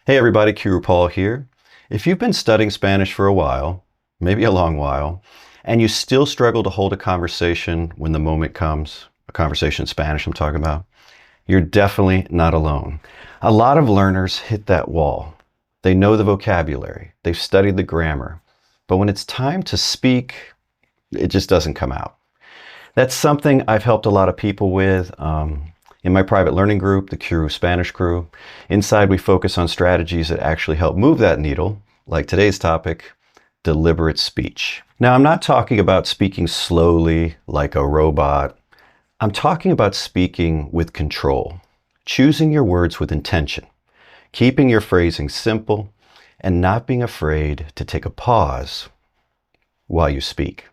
Hey everybody, Qroo here. If you've been studying Spanish for a while, maybe a long while, and you still struggle to hold a conversation when the moment comes, a conversation in Spanish I'm talking about, you're definitely not alone. A lot of learners hit that wall. They know the vocabulary, they've studied the grammar, but when it's time to speak, it just doesn't come out. That's something I've helped a lot of people with. In my private learning group, the Qroo Spanish Crew, inside we focus on strategies that actually help move that needle, like today's topic, deliberate speech. Now, I'm not talking about speaking slowly like a robot. I'm talking about speaking with control, choosing your words with intention, keeping your phrasing simple, and not being afraid to take a pause while you speak.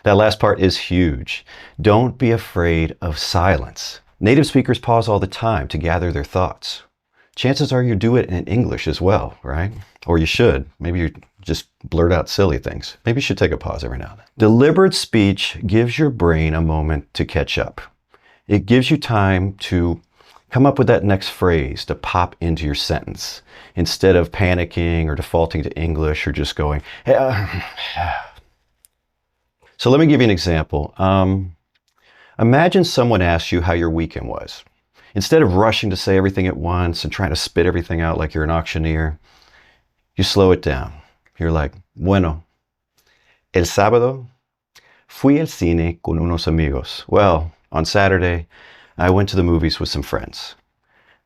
That last part is huge. Don't be afraid of silence. Native speakers pause all the time to gather their thoughts. Chances are you do it in English as well, right? Or you should. Maybe you just blurt out silly things. Maybe you should take a pause every now and then. Deliberate speech gives your brain a moment to catch up. It gives you time to come up with that next phrase to pop into your sentence instead of panicking or defaulting to English or just going, So let me give you an example. Imagine someone asks you how your weekend was. Instead of rushing to say everything at once and trying to spit everything out like you're an auctioneer, you slow it down. You're like, bueno, el sábado fui al cine con unos amigos. Well, on Saturday, I went to the movies with some friends.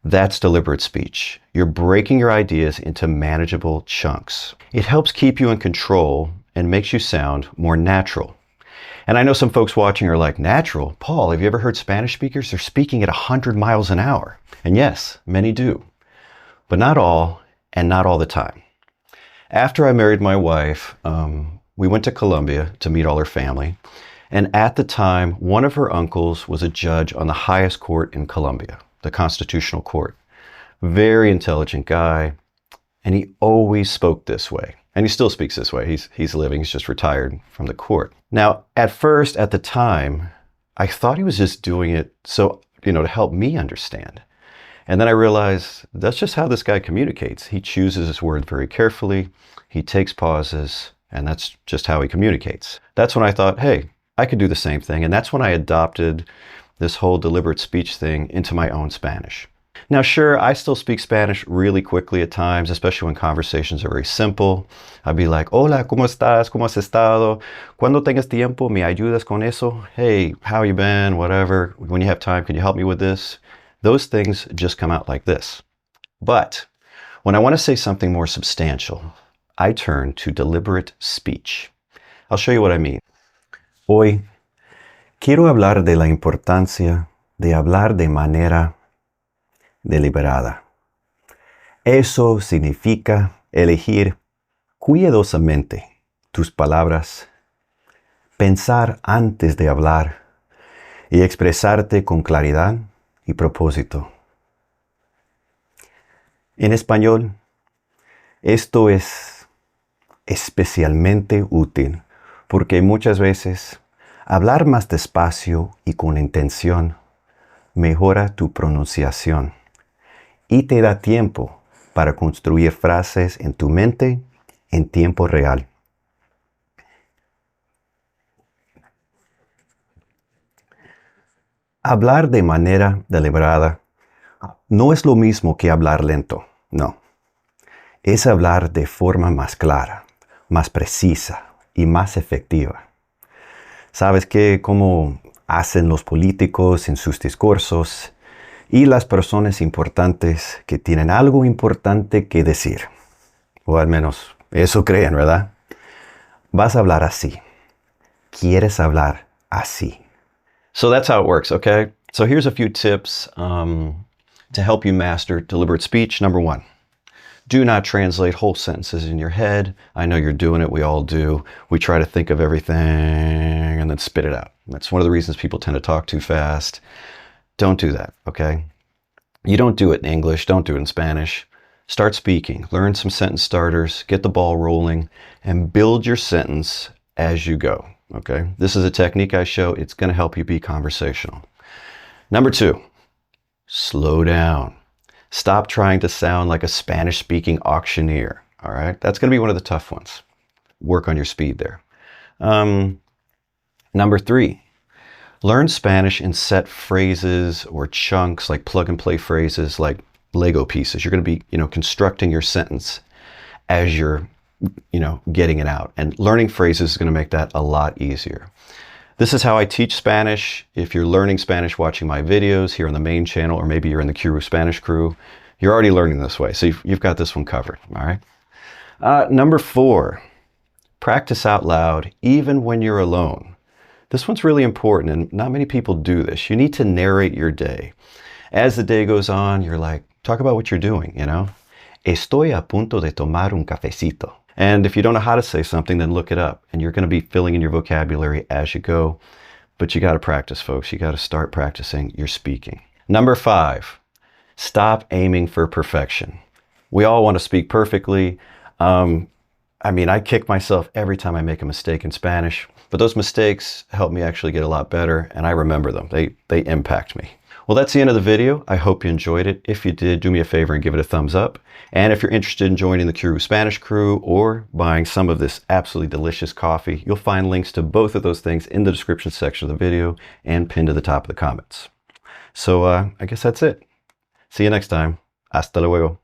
That's deliberate speech. You're breaking your ideas into manageable chunks. It helps keep you in control and makes you sound more natural. And I know some folks watching are like, natural? Paul, have you ever heard Spanish speakers? They're speaking at 100 miles an hour. And yes, many do. But not all, and not all the time. After I married my wife, we went to Colombia to meet all her family. And at the time, one of her uncles was a judge on the highest court in Colombia, the Constitutional Court. Very intelligent guy. And he always spoke this way. And he still speaks this way. He's living, he's just retired from the court. Now, at first, at the time, I thought he was just doing it so, to help me understand. And then I realized that's just how this guy communicates. He chooses his word very carefully. He takes pauses, and that's just how he communicates. That's when I thought, hey, I could do the same thing. And that's when I adopted this whole deliberate speech thing into my own Spanish. Now, sure, I still speak Spanish really quickly at times, especially when conversations are very simple. I'd be like, hola, ¿cómo estás? ¿Cómo has estado? Cuando tengas tiempo, ¿me ayudas con eso? Hey, how you been? Whatever. When you have time, can you help me with this? Those things just come out like this. But when I want to say something more substantial, I turn to deliberate speech. I'll show you what I mean. Hoy, quiero hablar de la importancia de hablar de manera deliberada. Eso significa elegir cuidadosamente tus palabras, pensar antes de hablar y expresarte con claridad y propósito. En español, esto es especialmente útil porque muchas veces hablar más despacio y con intención mejora tu pronunciación y te da tiempo para construir frases en tu mente en tiempo real. Hablar de manera deliberada no es lo mismo que hablar lento, no. Es hablar de forma más clara, más precisa y más efectiva. ¿Sabes qué? Como hacen los políticos en sus discursos y las personas importantes que tienen algo importante que decir. O al menos eso creen, ¿verdad? Vas a hablar así. Quieres hablar así. So that's how it works, okay? So here's a few tips to help you master deliberate speech. Number one, do not translate whole sentences in your head. I know you're doing it. We all do. We try to think of everything and then spit it out. That's one of the reasons people tend to talk too fast. Don't do that, okay? You don't do it in English. Don't do it in Spanish. Start speaking. Learn some sentence starters. Get the ball rolling and build your sentence as you go, okay? This is a technique I show. It's going to help you be conversational. Number two, slow down. Stop trying to sound like a Spanish-speaking auctioneer. All right, that's going to be one of the tough ones. Work on your speed there. Number 3, learn Spanish in set phrases or chunks, like plug-and-play phrases, like Lego pieces. You're going to be, constructing your sentence as you're, getting it out. And learning phrases is going to make that a lot easier. This is how I teach Spanish. If you're learning Spanish watching my videos here on the main channel, or maybe you're in the Qroo Spanish Crew, you're already learning this way. So you've got this one covered, all right? Number 4, practice out loud even when you're alone. This one's really important, and not many people do this. You need to narrate your day. As the day goes on, you're like, talk about what you're doing, Estoy a punto de tomar un cafecito. And if you don't know how to say something, then look it up. And you're going to be filling in your vocabulary as you go. But you got to practice, folks. You got to start practicing your speaking. Number 5, stop aiming for perfection. We all want to speak perfectly. I kick myself every time I make a mistake in Spanish. But those mistakes help me actually get a lot better, and I remember them. They impact me. Well, that's the end of the video. I hope you enjoyed it. If you did, do me a favor and give it a thumbs up. And if you're interested in joining the Qroo Spanish Crew or buying some of this absolutely delicious coffee, you'll find links to both of those things in the description section of the video and pinned to the top of the comments. So I guess that's it. See you next time. Hasta luego.